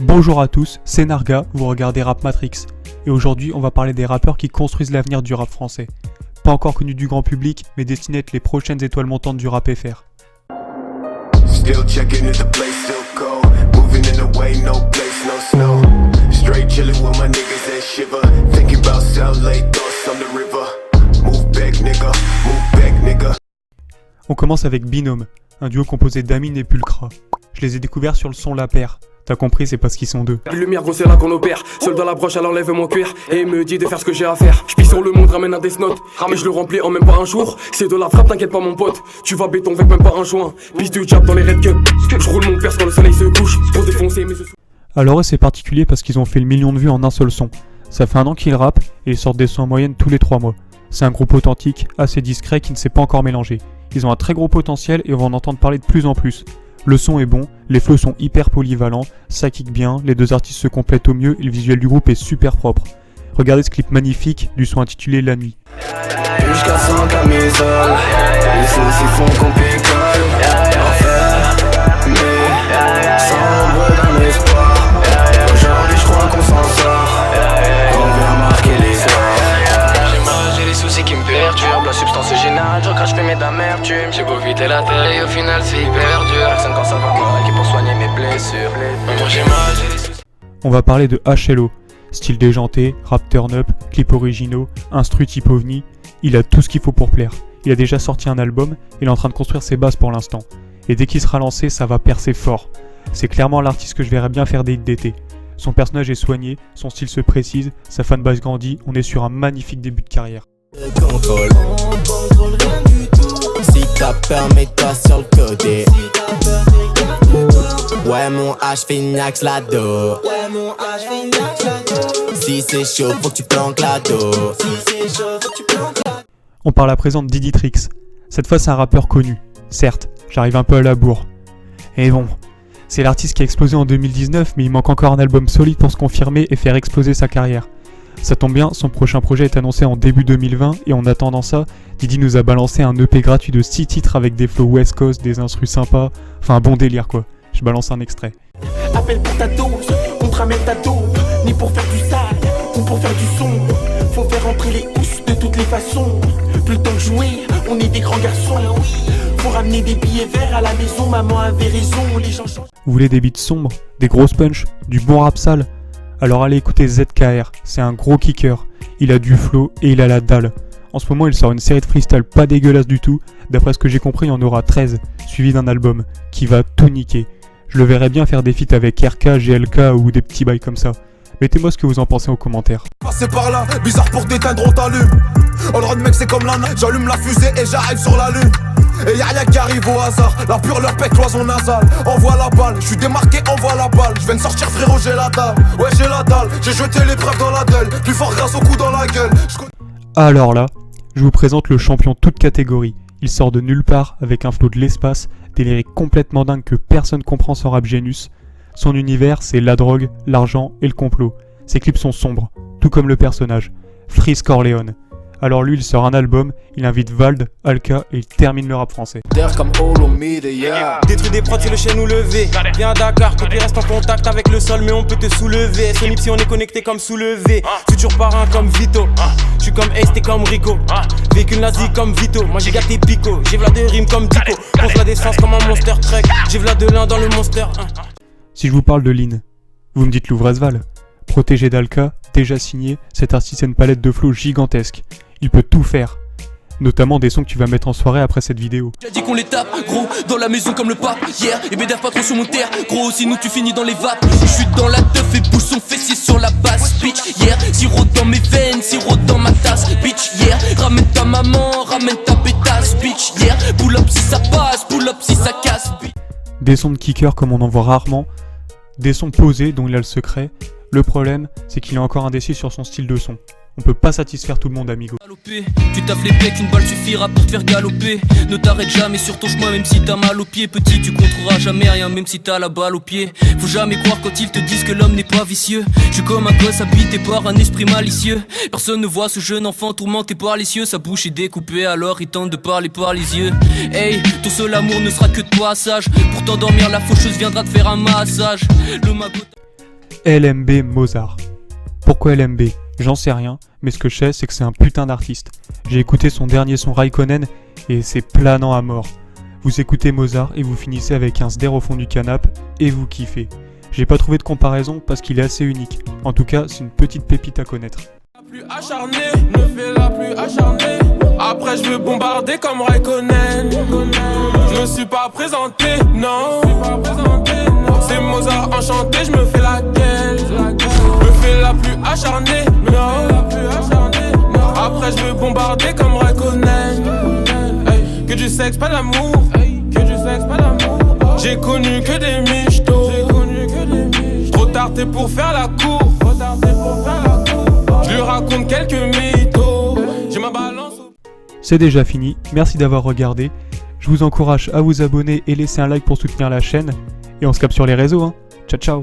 Bonjour à tous, c'est Narga, vous regardez Rap Matrix. Et aujourd'hui, on va parler des rappeurs qui construisent l'avenir du rap français. Pas encore connus du grand public, mais destinés à être les prochaines étoiles montantes du rap FR. Still checking if the place still cold. Moving in the way, no place, no snow. Straight chilling with my niggas that shiver. Thinking about South Lake, thoughts on the river. Move back, nigga. Move back, nigga. On commence avec Binôme, un duo composé d'Amine et Pulcra. Je les ai découverts sur le son La Paire. T'as compris, c'est parce qu'ils sont deux. Lumière gros, c'est là qu'on opère. Seul dans la broche, alors lève mon cuir et me dit de faire ce que j'ai à faire. J'pisse sur le monde, ramène un Death Note et je le remplis en même pas un jour. C'est de la frappe, t'inquiète pas mon pote. Tu vas béton avec même pas un joint. Pisse du jab dans les red cups. Je roule mon perce quand le soleil se couche. Trop défoncé mais Alors eux, c'est particulier parce qu'ils ont fait le million de vues en un seul son. Ça fait un an qu'ils rappent et ils sortent des sons en moyenne tous les 3 mois. C'est un groupe authentique, assez discret, qui ne s'est pas encore mélangé. Ils ont un très gros potentiel et on va en entendre parler de plus en plus. Le son est bon, les flows sont hyper polyvalents, ça kick bien, les deux artistes se complètent au mieux et le visuel du groupe est super propre. Regardez ce clip magnifique du son intitulé La Nuit. Jusqu'à 100 camisoles, les soucis font qu'on picole. Enfer, mais sombre dans l'espoir. Aujourd'hui je crois qu'on s'en sort, on vient marquer l'histoire. J'ai mal, j'ai les soucis qui me perturbent. La substance est générale, je crache mes d'amertume. J'ai beau vider la terre et au final c'est hyper dur. Personne quand ça va mal qui pour soigner mes blessures. Moi j'ai mal, j'ai les soucis. On va parler de HLO. Style déjanté, rap turn-up, clips originaux, instru type ovni, il a tout ce qu'il faut pour plaire. Il a déjà sorti un album, il est en train de construire ses bases pour l'instant. Et dès qu'il sera lancé, ça va percer fort. C'est clairement l'artiste que je verrais bien faire des hits d'été. Son personnage est soigné, son style se précise, sa fanbase grandit, on est sur un magnifique début de carrière. On contrôle rien du tout. Si t'as peur, mets-toi sur le côté. Ouais, mon H fait une axe là-dos. Si c'est chaud, faut que tu planques là-dos. On parle à présent de Didi Trix. Cette fois, c'est un rappeur connu. Certes, j'arrive un peu à la bourre. Et bon, c'est l'artiste qui a explosé en 2019, mais il manque encore un album solide pour se confirmer et faire exploser sa carrière. Ça tombe bien, son prochain projet est annoncé en début 2020 et en attendant ça, Didi nous a balancé un EP gratuit de 6 titres avec des flows West Coast, des instrus sympas, enfin un bon délire quoi. Je balance un extrait. Appelle pour ta dose, on te ramène ta dose, ni pour faire du sale, ou pour faire du son. Faut faire rentrer les housses de toutes les façons. Plus le temps de jouer, on est des grands garçons. Faut ramener des billets verts à la maison, maman avait raison, les gens changent. Vous voulez des beats sombres, des grosses punch, du bon rap sale? Alors allez écouter ZKR, c'est un gros kicker. Il a du flow et il a la dalle. En ce moment il sort une série de freestyle pas dégueulasse du tout. D'après ce que j'ai compris il y en aura 13, suivi d'un album, qui va tout niquer. Je le verrais bien faire des feats avec RK, GLK ou des petits bails comme ça. Mettez-moi ce que vous en pensez en commentaire. Passer par là, bizarre pour t'éteindre, on t'allume. On le mec c'est comme la neige, j'allume la fusée et j'arrive sur la lune. Et y'a rien qui arrive au hasard, la pure leur pète cloison nasale. Envoie la balle, je suis démarqué, envoie la balle. Je viens de sortir frérot, j'ai la dalle. Ouais j'ai la dalle, j'ai jeté l'épreuve dans la gueule. Plus fort grâce au coup dans la gueule. Alors là, je vous présente le champion toute catégorie. Il sort de nulle part avec un flow de l'espace, des lyriques complètement dingues que personne comprend sans rap Genius. Son univers, c'est la drogue, l'argent et le complot. Ses clips sont sombres, tout comme le personnage, Freeze Corleone. Alors lui, il sort un album, il invite Vald, Alka et il termine le rap français. Comme Media. Détruis des prods sur le chêne ou levé. Viens à Dakar, copie reste en contact avec le sol, mais on peut te soulever. Sony si on est connecté comme soulevé. Futur parrain comme Vito. Je suis comme Ace, t'es comme Rico. Véhicule nazi comme Vito. Moi j'ai gâté Pico. J'ai v'là de rimes comme Dico. Pense la défense comme un monster truck. J'ai v'là de l'un dans le monster. Si je vous parle de Lynn, vous me dites Louvresval. Protégé d'Alka, déjà signé, cet artiste a une palette de flows gigantesque. Il peut tout faire. Notamment des sons que tu vas mettre en soirée après cette vidéo. J'ai dit qu'on les tape, gros, dans la maison comme le pape. Hier, et bédave pas trop sur mon terre, gros, sinon tu finis dans les vapes. Je suis dans la teuf et bouge son fessier sur la basse, bitch. Hier, sirop dans mes veines, sirop dans ma tasse, bitch. Hier, ramène ta maman, ramène ta pétasse, bitch. Hier, pull up si ça passe, pull up si ça casse, bitch. Des sons de kicker comme on en voit rarement. Des sons posés dont il a le secret. Le problème, c'est qu'il est encore indécis sur son style de son. On peut pas satisfaire tout le monde, amigo. Tu taffes les becs, une balle suffira pour te faire galoper. Ne t'arrête jamais sur ton chemin, même si t'as mal au pied. Petit, tu contrôleras jamais rien, même si t'as la balle au pied. Faut jamais croire quand ils te disent que l'homme n'est pas vicieux. Je suis comme un gosse habité par un esprit malicieux. Personne ne voit ce jeune enfant tourmenté par les cieux. Sa bouche est découpée, alors il tente de parler par les yeux. Hey, ton seul amour ne sera que de passage. Pour t'endormir, la faucheuse viendra te faire un massage. Le magot... LMB Mozart. Pourquoi LMB? J'en sais rien, mais ce que je sais, c'est que c'est un putain d'artiste. J'ai écouté son dernier son Raikkonen et c'est planant à mort. Vous écoutez Mozart et vous finissez avec un sder au fond du canapé et vous kiffez. J'ai pas trouvé de comparaison parce qu'il est assez unique. En tout cas, c'est une petite pépite à connaître. La plus acharnée, me fais la plus acharnée. Après je veux bombarder comme Raikkonen. Je me suis pas présenté, non. C'est Mozart enchanté, je me fais laquelle. Me fais la plus acharnée, non. Après je veux bombarder comme Raikkonen. Que du sexe, pas d'amour. J'ai connu que des michtos. Trop tard t'es pour faire la cour. Je lui raconte quelques mythos. J'ai ma balance. C'est déjà fini, merci d'avoir regardé. Je vous encourage à vous abonner et laisser un like pour soutenir la chaîne. Et on se capte sur les réseaux, hein. Ciao ciao.